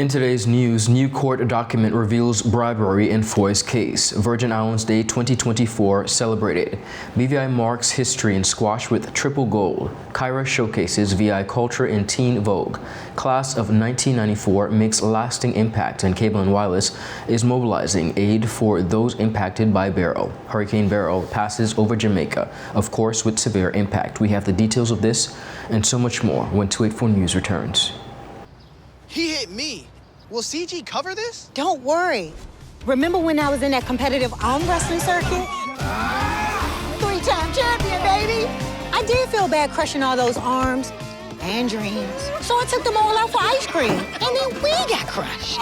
In today's news, new court document reveals bribery in FAHIE'S case. Virgin Islands Day 2024 celebrated. BVI marks history in squash with triple gold. KYRA showcases VI culture in teen Vogue. Class of 1994 makes lasting impact, and Cable and Wireless is mobilizing aid for those impacted by BERYL. Hurricane BERYL passes over Jamaica, of course with severe impact. We have the details of this and so much more when 284 News returns. He hit me. Will CG cover this? Don't worry. Remember when I was in that competitive arm wrestling circuit? 3-time champion, baby! I did feel bad crushing all those arms and dreams. So I took them all out for ice cream, and then we got crushed.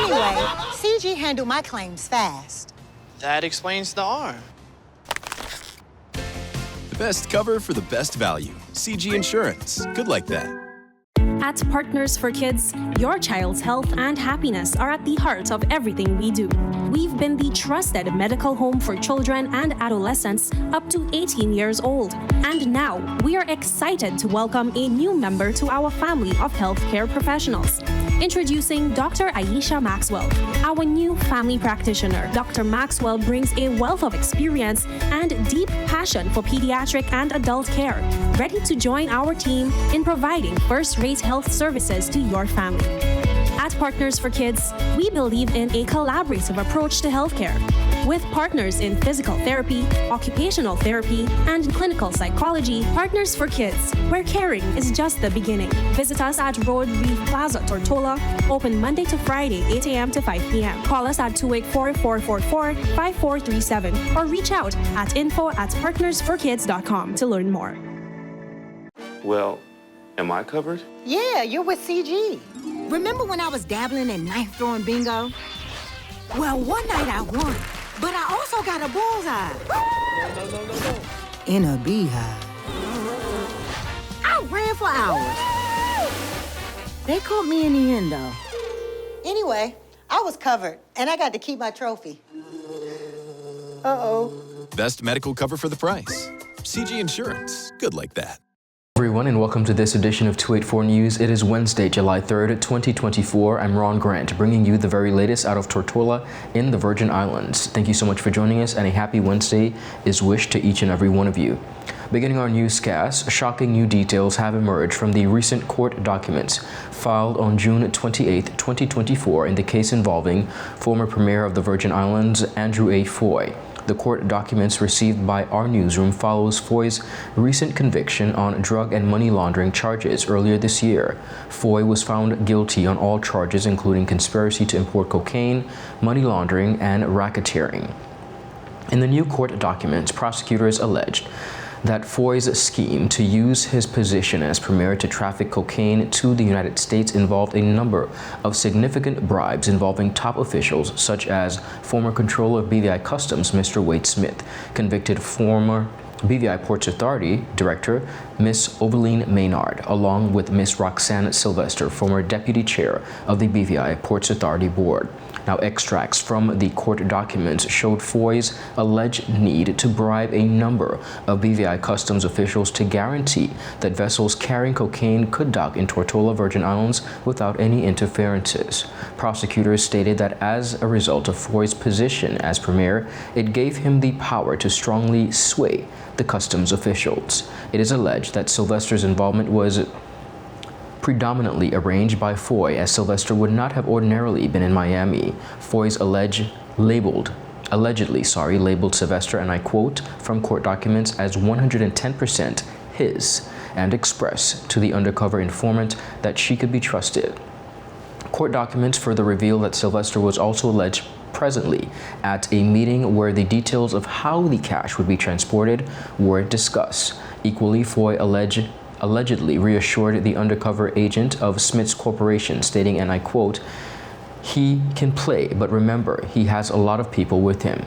Anyway, CG handled my claims fast. That explains the arm. The best cover for the best value. CG Insurance. Good like that. At Partners for Kids, your child's health and happiness are at the heart of everything we do. We've been the trusted medical home for children and adolescents up to 18 years old. And now, we are excited to welcome a new member to our family of healthcare professionals. Introducing Dr. Aisha Maxwell, our new family practitioner. Dr. Maxwell brings a wealth of experience and deep passion for pediatric and adult care, ready to join our team in providing first-rate health services to your family. At Partners for Kids, we believe in a collaborative approach to healthcare. With partners in physical therapy, occupational therapy, and clinical psychology, Partners for Kids, where caring is just the beginning. Visit us at Road Reef Plaza, Tortola, open Monday to Friday, 8 a.m. to 5 p.m. Call us at 284-444-5437 or reach out at info@partnersforkids.com to learn more. Well, am I covered? Yeah, you're with CG. Remember when I was dabbling in knife-throwing bingo? Well, one night I won, but I also got a bullseye. No. In a beehive. I ran for hours. They caught me in the end, though. Anyway, I was covered, and I got to keep my trophy. Uh-oh. Best medical cover for the price. CG Insurance. Good like that. Everyone, and welcome to this edition of 284 News. It is Wednesday, July 3rd, 2024. I'm Ron Grant, bringing you the very latest out of Tortola in the Virgin Islands. Thank you so much for joining us, and a happy Wednesday is wished to each and every one of you. Beginning our newscast, shocking new details have emerged from the recent court documents filed on June 28, 2024 in the case involving former Premier of the Virgin Islands, Andrew A. Foy. The court documents received by our newsroom follows Foy's recent conviction on drug and money laundering charges earlier this year. Foy was found guilty on all charges, including conspiracy to import cocaine, money laundering, and racketeering. In the new court documents, prosecutors alleged that Foy's scheme to use his position as premier to traffic cocaine to the United States involved a number of significant bribes involving top officials such as former controller of BVI Customs, Mr. Wade Smith, convicted former BVI Ports Authority Director, Miss Obeline Maynard, along with Miss Roxanne Sylvester, former Deputy Chair of the BVI Ports Authority Board. Now, extracts from the court documents showed Foy's alleged need to bribe a number of BVI Customs officials to guarantee that vessels carrying cocaine could dock in Tortola, Virgin Islands without any interferences. Prosecutors stated that as a result of Foy's position as premier, it gave him the power to strongly sway the customs officials. It is alleged that Sylvester's involvement was predominantly arranged by Foy, as Sylvester would not have ordinarily been in Miami. Foy's allegedly labeled Sylvester, and I quote from court documents, as 110% his, and expressed to the undercover informant that she could be trusted. Court documents further reveal that Sylvester was also alleged presently at a meeting where the details of how the cash would be transported were discussed. Equally, Foy allegedly reassured the undercover agent of Smith's Corporation, stating, and I quote, "He can play, but remember, he has a lot of people with him."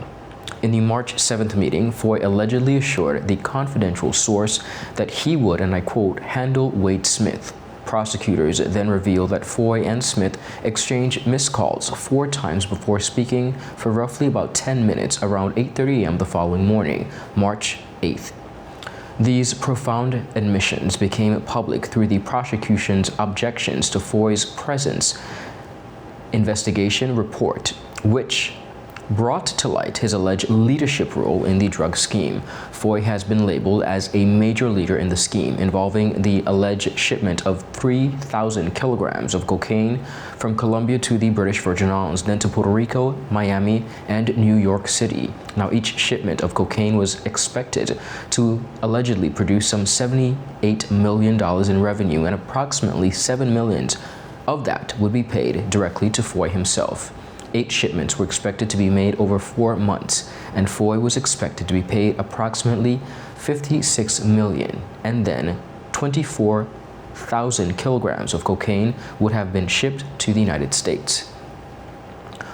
In the March 7th meeting, Foy allegedly assured the confidential source that he would, and I quote, "handle Wade Smith." Prosecutors then revealed that Foy and Smith exchanged missed calls 4 times before speaking for roughly about 10 minutes around 8:30 a.m. the following morning, March 8th. These profound admissions became public through the prosecution's objections to Foy's presence investigation report, which brought to light his alleged leadership role in the drug scheme. Foy has been labeled as a major leader in the scheme involving the alleged shipment of 3,000 kilograms of cocaine from Colombia to the British Virgin Islands, then to Puerto Rico, Miami, and New York City. Now, each shipment of cocaine was expected to allegedly produce some $78 million in revenue, and approximately $7 million of that would be paid directly to Foy himself. 8 shipments were expected to be made over 4 months, and Foy was expected to be paid approximately $56 million, and then 24,000 kilograms of cocaine would have been shipped to the United States.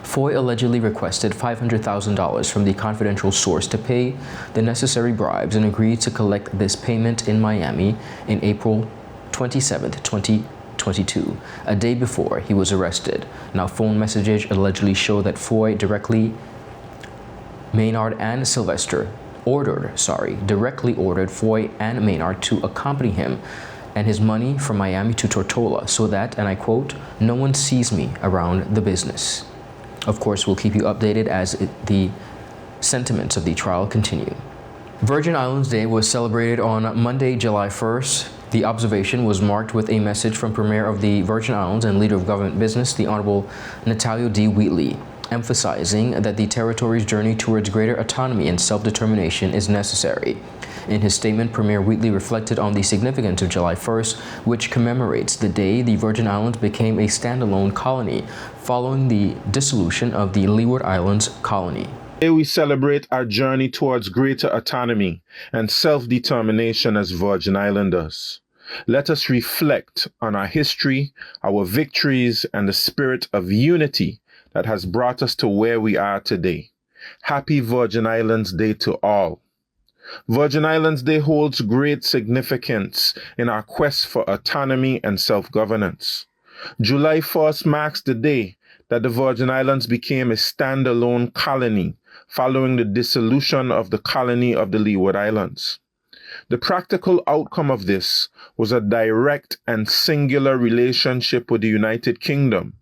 Foy allegedly requested $500,000 from the confidential source to pay the necessary bribes and agreed to collect this payment in Miami in April 27, 2022, a day before he was arrested. Now, phone messages allegedly show that Foy directly ordered Foy and Maynard to accompany him and his money from Miami to Tortola so that, and I quote, "no one sees me around the business." Of course, we'll keep you updated as the sentiments of the trial continue. Virgin Islands Day was celebrated on Monday, July 1st. The observation was marked with a message from Premier of the Virgin Islands and Leader of Government Business, the Honorable Natalio D. Wheatley, emphasizing that the territory's journey towards greater autonomy and self-determination is necessary. In his statement, Premier Wheatley reflected on the significance of July 1st, which commemorates the day the Virgin Islands became a standalone colony following the dissolution of the Leeward Islands colony. Today we celebrate our journey towards greater autonomy and self-determination as Virgin Islanders. Let us reflect on our history, our victories, and the spirit of unity that has brought us to where we are today. Happy Virgin Islands Day to all. Virgin Islands Day holds great significance in our quest for autonomy and self-governance. July 1st marks the day that the Virgin Islands became a standalone colony following the dissolution of the colony of the Leeward Islands. The practical outcome of this was a direct and singular relationship with the United Kingdom,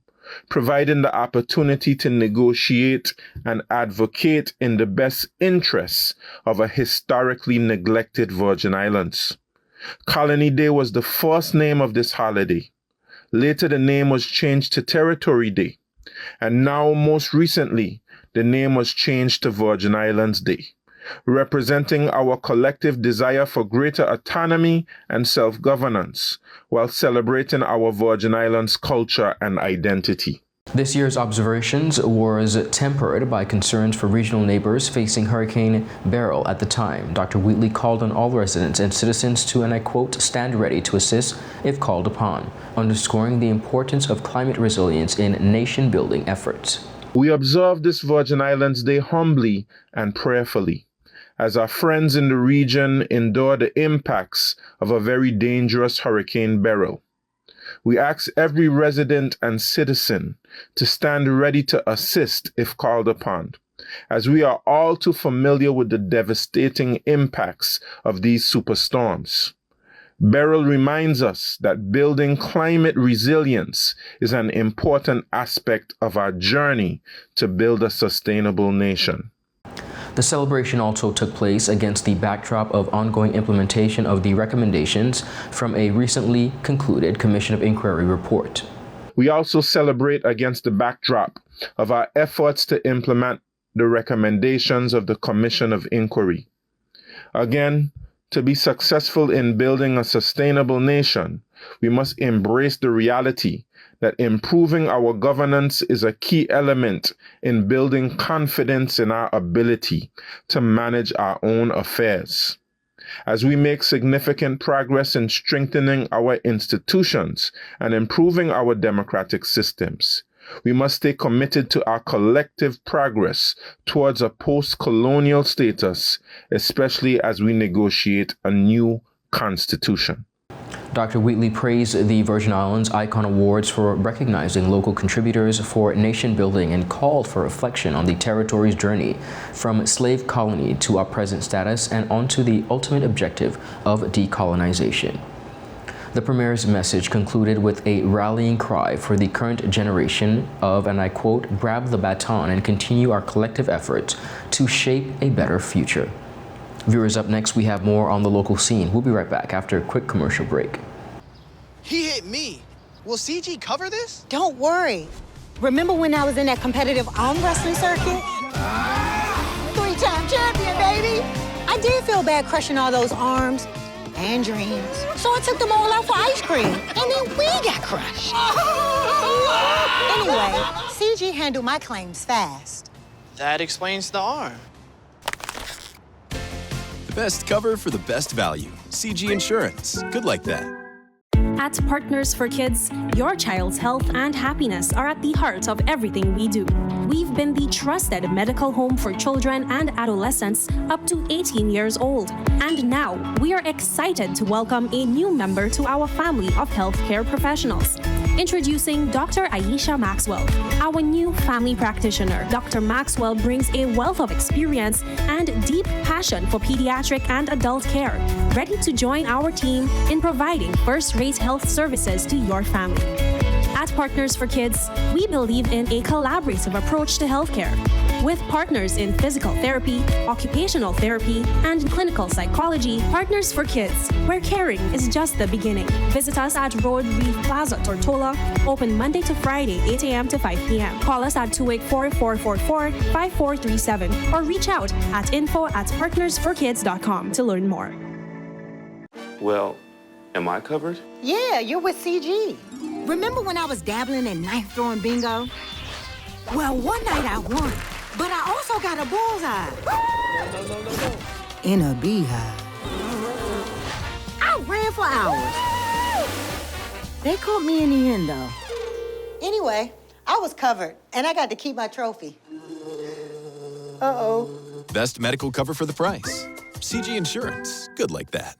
providing the opportunity to negotiate and advocate in the best interests of a historically neglected Virgin Islands. Colony Day was the first name of this holiday. Later, the name was changed to Territory Day, and now, most recently, the name was changed to Virgin Islands Day, representing our collective desire for greater autonomy and self-governance, while celebrating our Virgin Islands culture and identity. This year's observations was tempered by concerns for regional neighbors facing Hurricane BERYL at the time. Dr. Wheatley called on all residents and citizens to, and I quote, "stand ready to assist if called upon," underscoring the importance of climate resilience in nation-building efforts. We observe this Virgin Islands Day humbly and prayerfully, as our friends in the region endure the impacts of a very dangerous Hurricane BERYL. We ask every resident and citizen to stand ready to assist if called upon, as we are all too familiar with the devastating impacts of these superstorms. BERYL reminds us that building climate resilience is an important aspect of our journey to build a sustainable nation. The celebration also took place against the backdrop of ongoing implementation of the recommendations from a recently concluded Commission of Inquiry report. We also celebrate against the backdrop of our efforts to implement the recommendations of the Commission of Inquiry. Again, to be successful in building a sustainable nation, we must embrace the reality that improving our governance is a key element in building confidence in our ability to manage our own affairs. As we make significant progress in strengthening our institutions and improving our democratic systems, we must stay committed to our collective progress towards a post-colonial status, especially as we negotiate a new constitution. Dr. Wheatley praised the Virgin Islands Icon Awards for recognizing local contributors for nation building and called for reflection on the territory's journey from slave colony to our present status and onto the ultimate objective of decolonization. The Premier's message concluded with a rallying cry for the current generation of, and I quote, grab the baton and continue our collective efforts to shape a better future. Viewers, up next, we have more on the local scene. We'll be right back after a quick commercial break. He hit me. Will CG cover this? Don't worry. Remember when I was in that competitive arm wrestling circuit? 3-time champion, baby! I did feel bad crushing all those arms and dreams. So I took them all out for ice cream, and then we got crushed. Anyway, CG handled my claims fast. That explains the arm. The best cover for the best value. CG Insurance. Good like that. At Partners for Kids, your child's health and happiness are at the heart of everything we do. We've been the trusted medical home for children and adolescents up to 18 years old. And now, we are excited to welcome a new member to our family of healthcare professionals. Introducing Dr. Aisha Maxwell, our new family practitioner. Dr. Maxwell brings a wealth of experience and deep passion for pediatric and adult care, ready to join our team in providing first-rate health services to your family. At Partners for Kids, we believe in a collaborative approach to healthcare. With partners in physical therapy, occupational therapy, and clinical psychology, Partners for Kids, where caring is just the beginning. Visit us at Road Reef Plaza, Tortola, open Monday to Friday, 8 a.m. to 5 p.m. Call us at 284-444-5437 or reach out at info@partnersforkids.com to learn more. Well, am I covered? Yeah, you're with CG. Remember when I was dabbling in knife-throwing bingo? Well, one night I won, but I also got a bullseye. No. In a beehive. I ran for hours. They caught me in the end, though. Anyway, I was covered, and I got to keep my trophy. Uh-oh. Best medical cover for the price. CG Insurance. Good like that.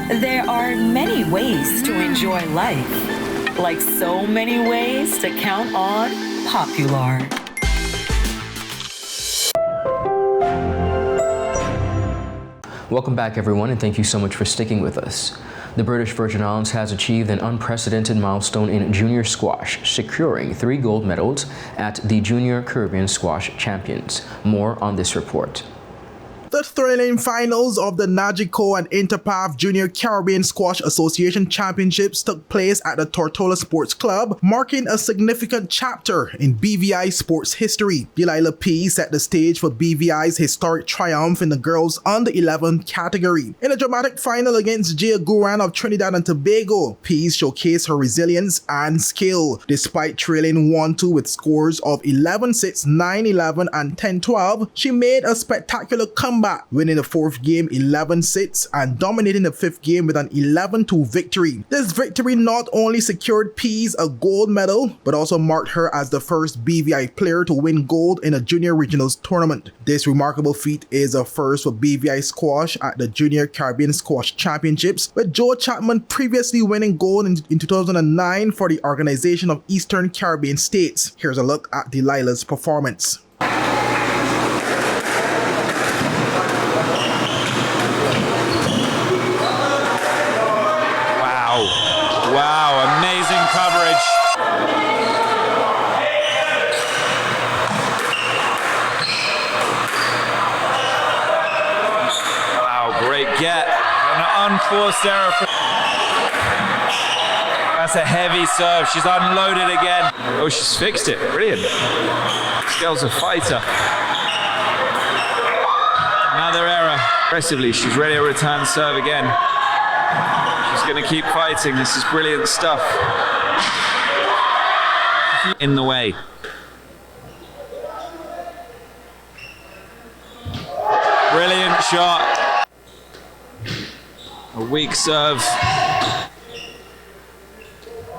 There are many ways to enjoy life, like so many ways to count on Popular. Welcome back, everyone, and thank you so much for sticking with us. The British Virgin Islands has achieved an unprecedented milestone in junior squash, securing 3 gold medals at the Junior Caribbean Squash Champions. More on this report. The thrilling finals of the Nagico and Interpath Junior Caribbean Squash Association Championships took place at the Tortola Sports Club, marking a significant chapter in BVI sports history. Delilah P set the stage for BVI's historic triumph in the girls under 11 category. In a dramatic final against Gia Guran of Trinidad and Tobago, P showcased her resilience and skill. Despite trailing 1-2 with scores of 11-6, 9-11 and 10-12, she made a spectacular comeback, winning the 4th game 11-6 and dominating the 5th game with an 11-2 victory. This victory not only secured Pease a gold medal, but also marked her as the first BVI player to win gold in a junior regionals tournament. This remarkable feat is a first for BVI squash at the Junior Caribbean Squash Championships, with Joe Chapman previously winning gold in 2009 for the Organization of Eastern Caribbean States. Here's a look at Delilah's performance. Wow, amazing coverage. Wow, great get. An unforced error. That's a heavy serve. She's unloaded again. Oh, she's fixed it. Brilliant. This girl's a fighter. Another error. Aggressively, she's ready to return serve again. She's going to keep fighting. This is brilliant stuff. In the way. Brilliant shot. A weak serve.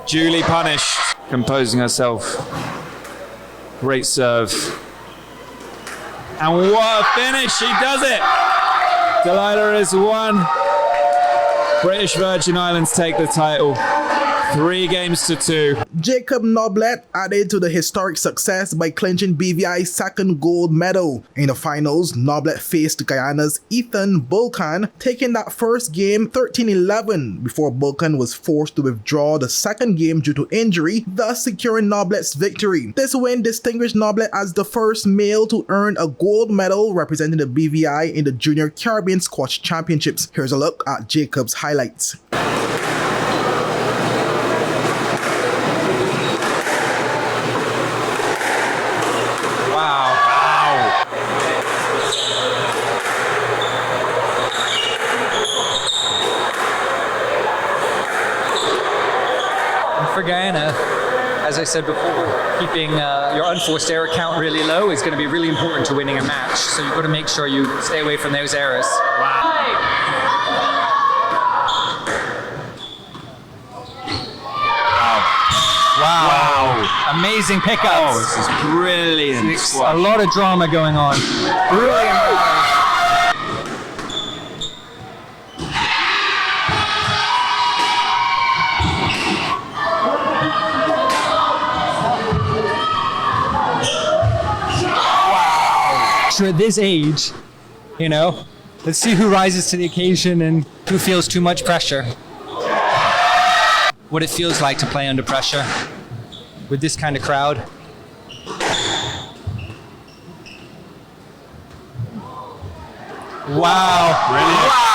Duly punished. Composing herself. Great serve. And what a finish. She does it. Delilah has won British Virgin Islands take the title. 3-2. Jacob Noblet added to the historic success by clinching BVI's second gold medal. In the finals, Noblet faced Guyana's Ethan Bulkan, taking that first game 13-11 before Bulkan was forced to withdraw the second game due to injury, thus securing Noblet's victory. This win distinguished Noblet as the first male to earn a gold medal representing the BVI in the Junior Caribbean Squash Championships. Here's a look at Jacob's highlights. For Guyana, as I said before, keeping your unforced error count really low is going to be really important to winning a match. So you've got to make sure you stay away from those errors. Wow. Wow. Amazing pickups. Oh, this is brilliant. A lot of drama going on. Brilliant. At this age, you know, let's see who rises to the occasion and who feels too much pressure. What it feels like to play under pressure with this kind of crowd. Wow. Brilliant. Wow.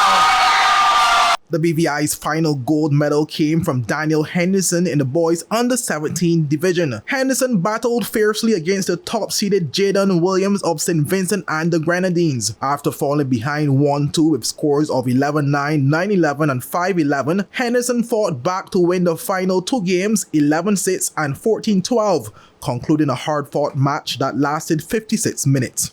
The BVI's final gold medal came from Daniel Henderson in the boys under-17 division. Henderson battled fiercely against the top-seeded Jaden Williams of St. Vincent and the Grenadines. After falling behind 1-2 with scores of 11-9, 9-11 and 5-11, Henderson fought back to win the final 2 games 11-6 and 14-12, concluding a hard-fought match that lasted 56 minutes.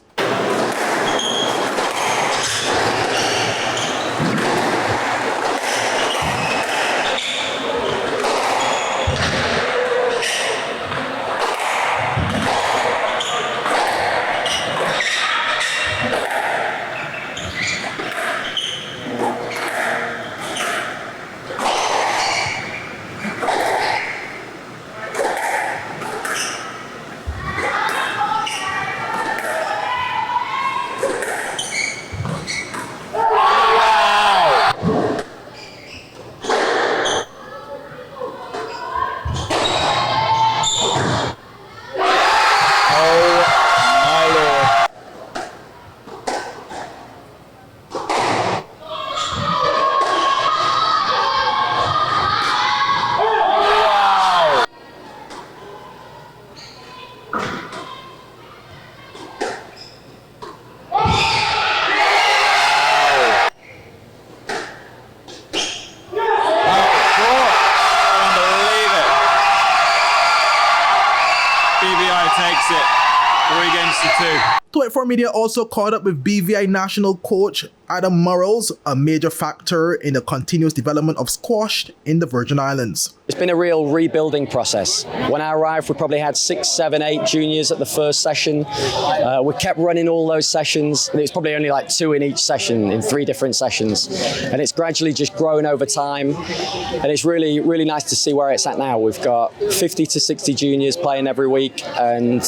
Takes it 3-2. 24 Media also caught up with BVI national coach Adam Murrells, a major factor in the continuous development of squash in the Virgin Islands. It's been a real rebuilding process. When I arrived, we probably had 6, 7, 8 juniors at the first session. We kept running all those sessions. It was probably only like 2 in each session, in 3 different sessions. And it's gradually just grown over time. And it's really, really nice to see where it's at now. We've got 50 to 60 juniors playing every week. And,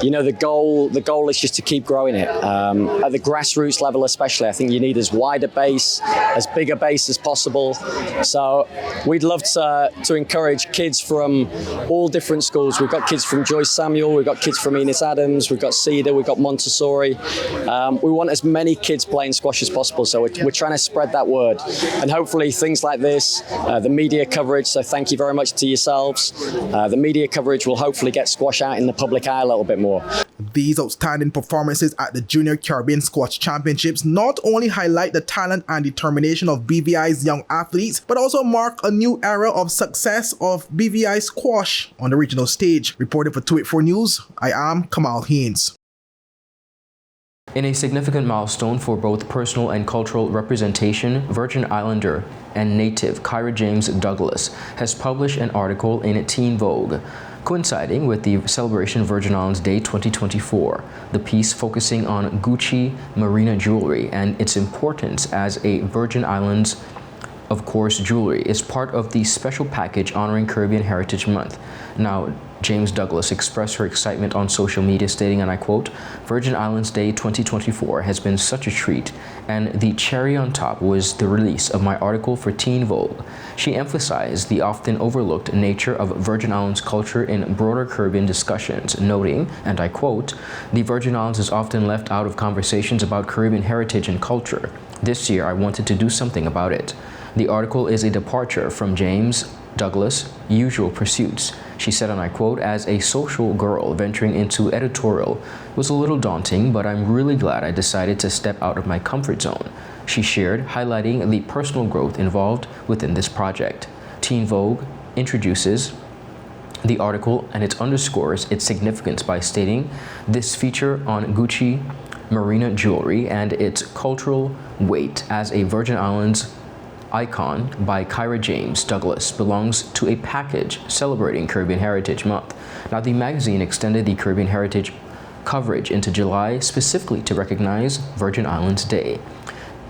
you know, the goal is just to keep growing it. At the grassroots level especially, I think you need as wide a base, as big a base as possible. So we'd love to encourage kids from all different schools. We've got kids from Joyce Samuel, we've got kids from Enos Adams, we've got Cedar, we've got Montessori. We want as many kids playing squash as possible, so we're trying to spread that word. And hopefully things like this, the media coverage, so thank you very much to yourselves. The media coverage will hopefully get squash out in the public eye a little bit more. These outstanding performances at the Junior Caribbean Squash Championships not only highlight the talent and determination of BVI's young athletes, but also mark a new era of success of BVI squash on the regional stage. Reporting for 284 News, I am Kamal Haynes. In a significant milestone for both personal and cultural representation, Virgin Islander and native KYRA James Douglas has published an article in Teen Vogue. Coinciding with the Celebration Virgin Islands Day 2024, the piece focusing on Gucci Marina jewelry and its importance as a Virgin Islands of course, jewelry is part of the special package honoring Caribbean Heritage Month. Now, James Douglas expressed her excitement on social media, stating, and I quote, "Virgin Islands Day 2024 has been such a treat, and the cherry on top was the release of my article for Teen Vogue." She emphasized the often overlooked nature of Virgin Islands culture in broader Caribbean discussions, noting, and I quote, "The Virgin Islands is often left out of conversations about Caribbean heritage and culture. This year, I wanted to do something about it." The article is a departure from James Douglas' usual pursuits. She said, and I quote, "As a social girl, venturing into editorial was a little daunting, but I'm really glad I decided to step out of my comfort zone." She shared, highlighting the personal growth involved within this project. Teen Vogue introduces the article and it underscores its significance by stating, "This feature on Gucci Marina jewelry and its cultural weight as a Virgin Islands icon by KYRA James Douglas belongs to a package celebrating Caribbean Heritage Month." Now, the magazine extended the Caribbean Heritage coverage into July specifically to recognize Virgin Islands Day.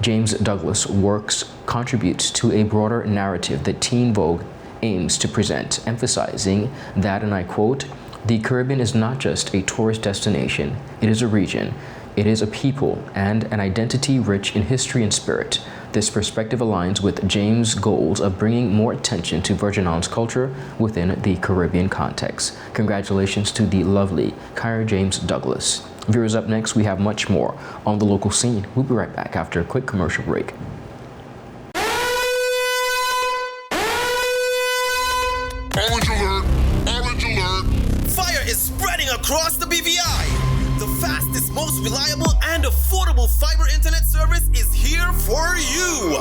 James Douglas' works contributes to a broader narrative that Teen Vogue aims to present, emphasizing that, and I quote, "The Caribbean is not just a tourist destination, it is a region. It is a people and an identity rich in history and spirit. This perspective aligns with James' goals of bringing more attention to Virgin Islands culture within the Caribbean context." Congratulations to the lovely KYRA James Douglas. Viewers, up next, we have much more on the local scene. We'll be right back after a quick commercial break. Orange alert! Orange alert! Fire is spreading across the BVI! The fastest, most reliable, and affordable fiber internet service is here for you!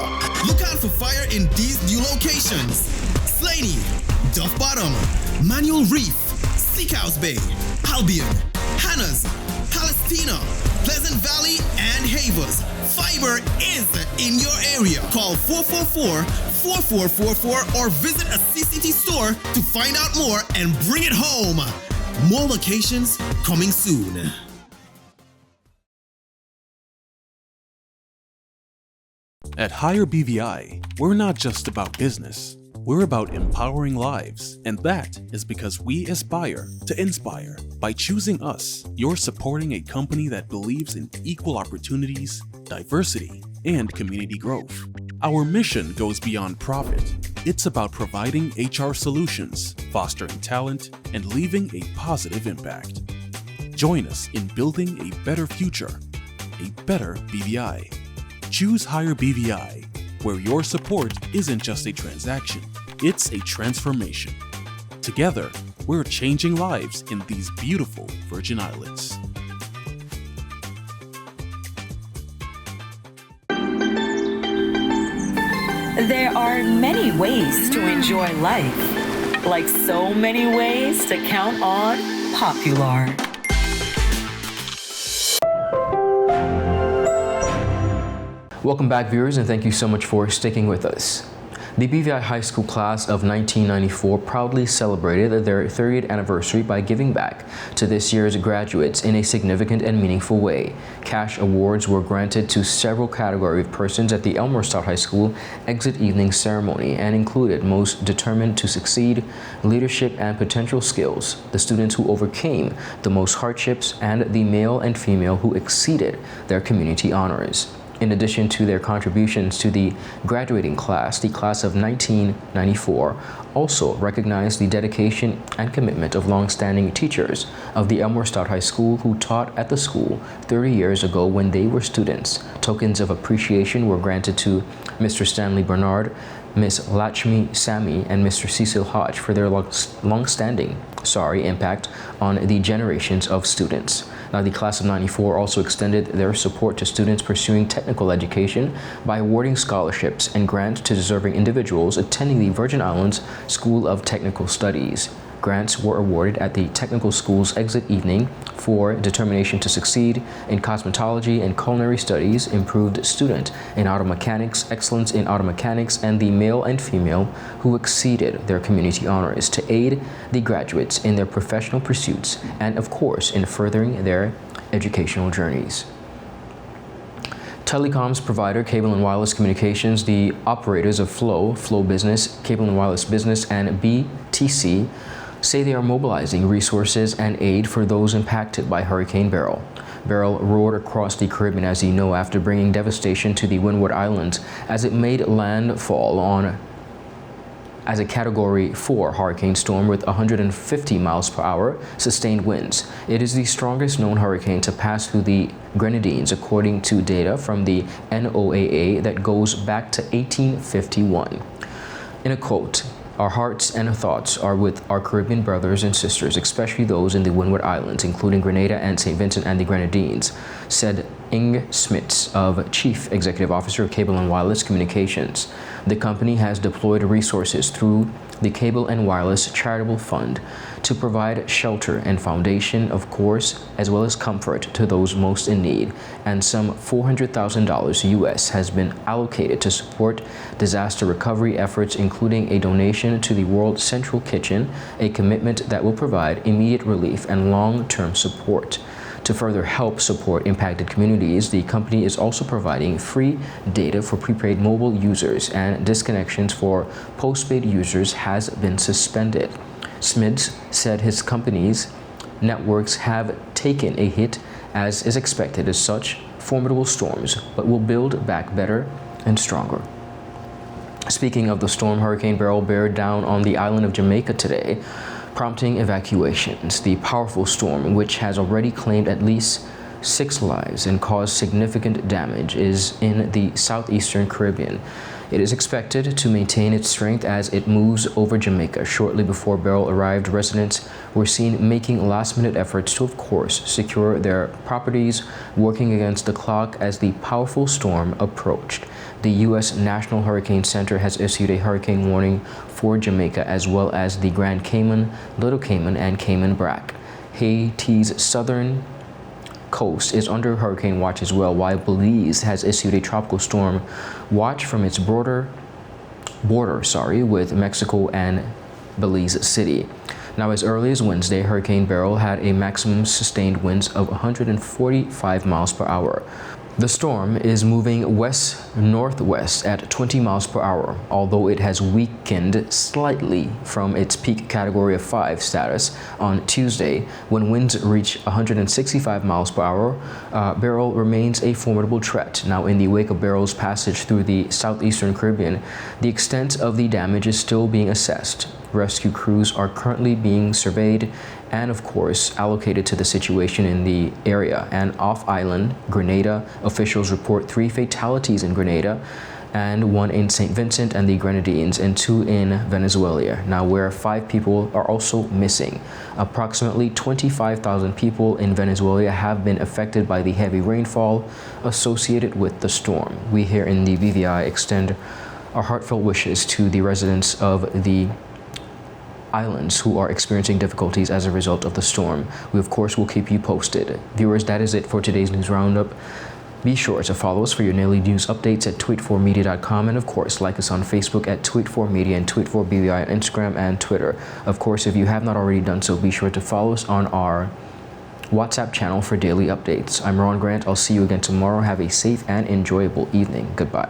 Look out for fire in these new locations: Slaney, Duff Bottom, Manual Reef, Seacoast Bay, Albion, Hannah's, Palestina, Pleasant Valley, and Havers. Fiber is in your area. Call 444-4444 or visit a CCT store to find out more and bring it home. More locations coming soon. At Higher BVI, we're not just about business. We're about empowering lives, and that is because we aspire to inspire. By choosing us, you're supporting a company that believes in equal opportunities, diversity, and community growth. Our mission goes beyond profit. It's about providing HR solutions, fostering talent, and leaving a positive impact. Join us in building a better future, a better BVI. Choose Higher BVI, where your support isn't just a transaction, it's a transformation. Together, we're changing lives in these beautiful Virgin Islands. There are many ways to enjoy life, like so many ways to count on Popular. Welcome back, viewers, and thank you so much for sticking with us. The BVI High School class of 1994 proudly celebrated their 30th anniversary by giving back to this year's graduates in a significant and meaningful way. Cash awards were granted to several categories of persons at the Elmore Stout High School exit evening ceremony and included most determined to succeed, leadership, and potential skills, the students who overcame the most hardships, and the male and female who exceeded their community honors. In addition to their contributions to the graduating class, the class of 1994 also recognized the dedication and commitment of long-standing teachers of the Elmore Stout High School who taught at the school 30 years ago when they were students. Tokens of appreciation were granted to Mr. Stanley Bernard, Ms. Lachmi Sami, and Mr. Cecil Hodge for their long-standing impact on the generations of students. Now, the class of 94 also extended their support to students pursuing technical education by awarding scholarships and grants to deserving individuals attending the Virgin Islands School of Technical Studies. Grants were awarded at the technical school's exit evening for determination to succeed in cosmetology and culinary studies, improved student in auto mechanics, excellence in auto mechanics, and the male and female who exceeded their community honors to aid the graduates in their professional pursuits and, of course, in furthering their educational journeys. Telecoms provider Cable and Wireless Communications, the operators of Flow Business, Cable and Wireless Business, and BTC say they are mobilizing resources and aid for those impacted by Hurricane Beryl. Beryl roared across the Caribbean, as you know, after bringing devastation to the Windward Islands as it made landfall as a Category 4 hurricane storm with 150 miles per hour sustained winds. It is the strongest known hurricane to pass through the Grenadines, according to data from the NOAA that goes back to 1851. In a quote, "Our hearts and thoughts are with our Caribbean brothers and sisters, especially those in the Windward Islands, including Grenada and St. Vincent and the Grenadines," said Ing Smits, Chief Executive Officer of Cable and Wireless Communications. The company has deployed resources through the Cable and Wireless Charitable Fund to provide shelter and foundation, of course, as well as comfort to those most in need, and some $400,000 US has been allocated to support disaster recovery efforts, including a donation to the World Central Kitchen, a commitment that will provide immediate relief and long-term support. To further help support impacted communities, the company is also providing free data for prepaid mobile users, and disconnections for postpaid users has been suspended. Smids said his company's networks have taken a hit, as is expected as such formidable storms, but will build back better and stronger. Speaking of the storm, Hurricane Beryl bear down on the island of Jamaica today, prompting evacuations. The powerful storm, which has already claimed at least 6 lives and caused significant damage, is in the southeastern Caribbean. It is expected to maintain its strength as it moves over Jamaica. Shortly before Beryl arrived, residents were seen making last-minute efforts to, of course, secure their properties, working against the clock as the powerful storm approached. The U.S. National Hurricane Center has issued a hurricane warning for Jamaica, as well as the Grand Cayman, Little Cayman, and Cayman Brac. Haiti's southern coast is under hurricane watch as well, while Belize has issued a tropical storm watch from its border with Mexico and Belize City. Now, as early as Wednesday, Hurricane Beryl had a maximum sustained winds of 145 miles per hour. The storm is moving west-northwest at 20 miles per hour, although it has weakened slightly from its peak Category of 5 status on Tuesday, when winds reach 165 miles per hour. Beryl remains a formidable threat. Now, in the wake of Beryl's passage through the southeastern Caribbean, the extent of the damage is still being assessed. Rescue crews are currently being surveyed and, of course, allocated to the situation in the area. And off-island Grenada, officials report 3 fatalities in Grenada, and 1 in St. Vincent and the Grenadines, and 2 in Venezuela, now where 5 people are also missing. Approximately 25,000 people in Venezuela have been affected by the heavy rainfall associated with the storm. We here in the BVI extend our heartfelt wishes to the residents of the islands who are experiencing difficulties as a result of the storm. We, of course, will keep you posted. Viewers, that is it for today's news roundup. Be sure to follow us for your daily news updates at tweet4media.com, and of course, like us on Facebook at tweet4media and tweet4bvi on Instagram and Twitter. Of course, if you have not already done so, be sure to follow us on our WhatsApp channel for daily updates. I'm Ron Grant. I'll see you again tomorrow. Have a safe and enjoyable evening. Goodbye.